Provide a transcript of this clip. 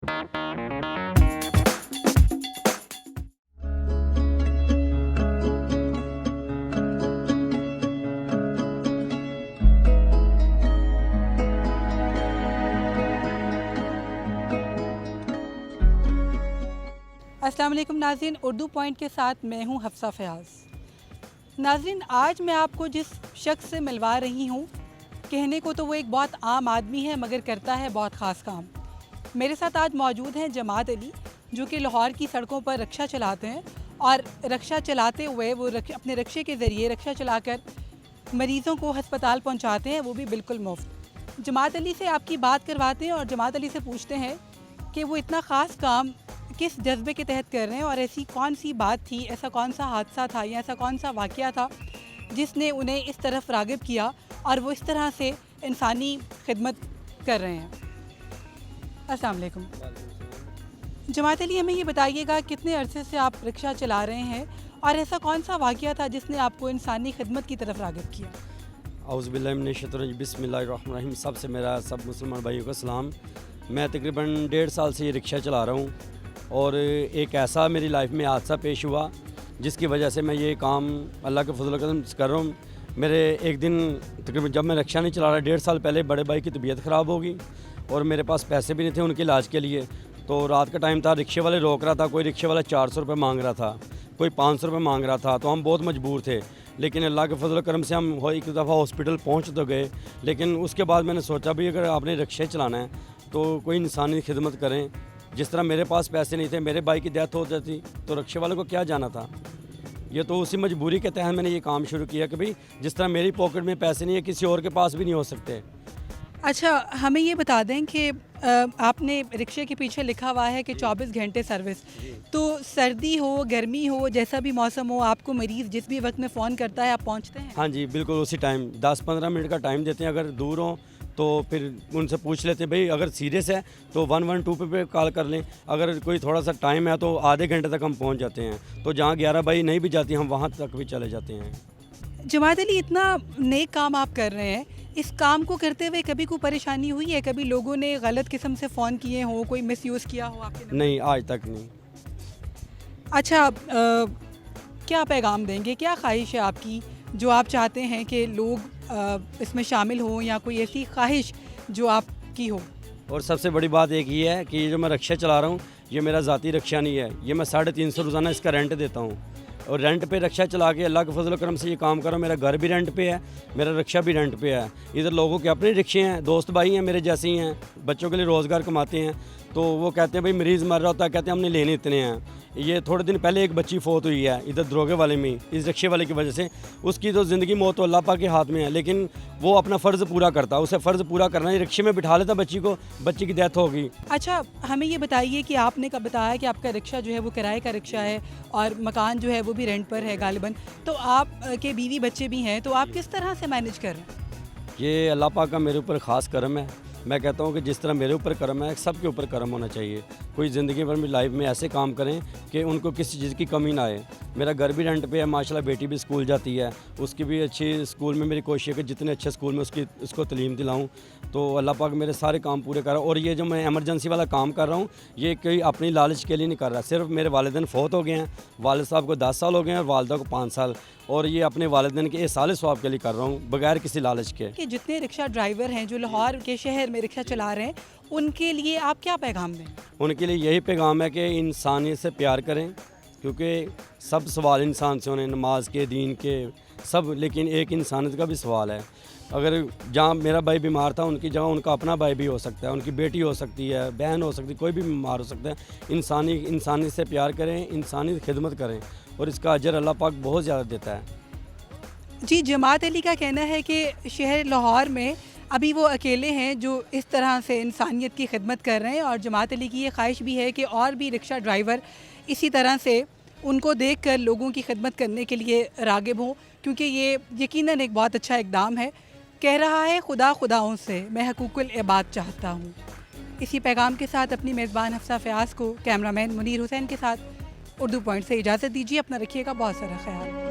अस्सलाम वालेकुम नाज़रीन, उर्दू पॉइंट के साथ मैं हूं हफ्सा फ़याज़। नाज़रीन, आज मैं आपको जिस शख्स से मिलवा रही हूं, कहने को तो वो एक बहुत आम आदमी है मगर करता है बहुत ख़ास काम। मेरे साथ आज मौजूद हैं जमात अली, जो कि लाहौर की सड़कों पर रक्षा चलाते हैं और रक्षा चलाते हुए वो अपने रक्षे के ज़रिए रक्षा चलाकर मरीज़ों को हस्पताल पहुँचाते हैं, वो भी बिल्कुल मुफ्त। जमात अली से आपकी बात करवाते हैं और जमात अली से पूछते हैं कि वो इतना ख़ास काम किस जज्बे के तहत कर रहे हैं और ऐसी कौन सी बात थी, ऐसा कौन सा हादसा था या ऐसा कौन सा वाक़या था जिसने उन्हें इस तरफ राग़िब किया और वो इस तरह से इंसानी खिदमत कर रहे हैं। अस्सलाम वालेकुम जमात अली, हमें ये बताइएगा कितने अरसे से आप रिक्शा चला रहे हैं और ऐसा कौन सा वाक़या था जिसने आपको इंसानी खिदमत की तरफ राग़िब किया? औज़ुबिल्लाहि मिनश्शैतानिर्रजीम, बिस्मिल्लाहिर्रहमानिर्रहीम। सबसे मेरा सब मुसलमान भाइयों को सलाम। मैं तकरीबन 1.5 साल से ये रिक्शा चला रहा हूँ और एक ऐसा मेरी लाइफ में हादसा पेश हुआ जिसकी वजह से मैं ये काम अल्लाह के फजल करम से कर रहा हूँ। मेरे एक दिन तकरीबन जब मैं रिक्शा नहीं चला रहा 1.5 साल पहले बड़े भाई की तबीयत ख़राब हो गई और मेरे पास पैसे भी नहीं थे उनके इलाज के लिए। तो रात का टाइम था, रिक्शे वाले रोक रहा था, कोई रिक्शे वाला 400 रुपये मांग रहा था, कोई 500 रुपये मांग रहा था। तो हम बहुत मजबूर थे, लेकिन अल्लाह के फजल करम से हम एक दफ़ा हॉस्पिटल पहुँच तो गए। लेकिन उसके बाद मैंने सोचा भी अगर आपने रिक्शे चलाना है तो कोई इंसानी खिदमत करें। जिस तरह मेरे पास पैसे नहीं थे, मेरे भाई की डेथ हो जाती तो रिक्शे वाले को क्या जाना था। ये तो उसी मजबूरी के तहत मैंने ये काम शुरू किया कि भाई जिस तरह मेरी पॉकेट में पैसे नहीं है किसी और के पास भी नहीं हो सकते। अच्छा, हमें ये बता दें कि आपने रिक्शे के पीछे लिखा हुआ है कि 24 घंटे सर्विस। तो सर्दी हो, गर्मी हो, जैसा भी मौसम हो, आपको मरीज़ जिस भी वक्त में फ़ोन करता है आप पहुंचते हैं? हाँ जी, बिल्कुल उसी टाइम 10-15 मिनट का टाइम देते हैं। अगर दूर हो तो फिर उनसे पूछ लेते हैं भाई अगर सीरियस है तो 112 पे कॉल कर लें। अगर कोई थोड़ा सा टाइम है तो आधे घंटे तक हम पहुंच जाते हैं। तो जहाँ 11 बाई नहीं भी जाती हम वहाँ तक भी चले जाते हैं। जमात अली, इतना नेक काम आप कर रहे हैं, इस काम को करते हुए कभी कोई परेशानी हुई है? कभी लोगों ने गलत किस्म से फ़ोन किए हों, कोई मिसयूज़ किया हो आपके नंबर? नहीं, आज तक नहीं। अच्छा, क्या पैगाम देंगे, क्या ख्वाहिश है आपकी जो आप चाहते हैं कि लोग इसमें शामिल हों, या कोई ऐसी ख्वाहिश जो आपकी हो? और सबसे बड़ी बात एक ही है कि ये जो मैं रिक्शा चला रहा हूँ ये मेरा ज़ाती रिक्शा नहीं है। ये मैं 350 रोज़ाना इसका रेंट देता हूँ और रेंट पे रिक्शा चला के अल्लाह के फजल करम से ये काम कर रहा हूँ। मेरा घर भी रेंट पे है, मेरा रिक्शा भी रेंट पे है। इधर लोगों के अपने रिक्शे हैं, दोस्त भाई हैं मेरे जैसे ही हैं, बच्चों के लिए रोज़गार कमाते हैं। तो वो कहते हैं भाई मरीज़ मर रहा होता है, कहते हैं हमने लेने इतने हैं। ये थोड़े दिन पहले एक बच्ची फौत हुई है इधर दरोगे वाले में, इस रिक्शे वाले की वजह से। उसकी तो ज़िंदगी मौत तो अल्लाह पाक के हाथ में है, लेकिन वो अपना फ़र्ज़ पूरा करता, उसे फ़र्ज़ पूरा करना है। रिक्शे में बिठा लेता बच्ची को, बच्ची की डेथ हो गई। अच्छा, हमें ये बताइए कि आपने कब बताया कि आपका रिक्शा जो है वो किराए का रिक्शा है और मकान जो है वो भी रेंट पर है गालिबन, तो आप के बीवी बच्चे भी हैं, तो आप किस तरह से मैनेज कर रहे हैं? ये अल्लाह पाक का मेरे ऊपर ख़ास करम है। मैं कहता हूँ कि जिस तरह मेरे ऊपर करम है सब के ऊपर करम होना चाहिए। कोई ज़िंदगी भर में लाइफ में ऐसे काम करें कि उनको किसी चीज़ की कमी ना आए। मेरा घर भी रेंट पे है, माशाल्लाह बेटी भी स्कूल जाती है, उसकी भी अच्छी स्कूल में मेरी कोशिश है कि जितने अच्छे स्कूल में उसको तलीम दिलाऊँ। तो अल्लाह पाक मेरे सारे काम पूरे कर रहा है। और ये जो मैं एमरजेंसी वाला काम कर रहा हूँ ये कोई अपनी लालच के लिए नहीं कर रहा। सिर्फ मेरे वालिदैन फ़ौत हो गए हैं, वालिद साहब को 10 साल हो गए हैं और वालिदा को 5 साल, और ये अपने वालिदैन के एहसाल सवाब के लिए कर रहा हूँ बगैर किसी लालच के। कि जितने रिक्शा ड्राइवर हैं जो लाहौर के शहर में रिक्शा चला रहे हैं, उनके लिए आप क्या पैगाम दें? उनके लिए यही पैगाम है कि इंसानियत से प्यार करें, क्योंकि सब सवाल इंसान से होने, नमाज के, दीन के सब, लेकिन एक इंसानियत का भी सवाल है। अगर जहाँ मेरा भाई बीमार था उनकी जगह उनका अपना भाई भी हो सकता है, उनकी बेटी हो सकती है, बहन हो सकती है, कोई भी बीमार हो सकता है। इंसानियत से प्यार करें, इंसानी खिदमत करें और इसका अजर अल्लाह पाक बहुत ज़्यादा देता है। जी, जमात अली का कहना है कि शहर लाहौर में अभी वो अकेले हैं जो इस तरह से इंसानियत की खिदमत कर रहे हैं, और जमात अली की ये ख्वाहिश भी है कि और भी रिक्शा ड्राइवर इसी तरह से उनको देखकर लोगों की खिदमत करने के लिए राग़िब हों, क्योंकि ये यकीनन एक बहुत अच्छा इक़दाम है। कह रहा है खुदा खुदाओं से मैं हकूकुल इबाद चाहता हूँ। इसी पैगाम के साथ अपनी मेज़बान हफ्सा फ़याज़ को कैमरामैन मुनीर हुसैन के साथ उर्दू पॉइंट से इजाज़त दीजिए। अपना रखिएगा बहुत सारा ख्याल।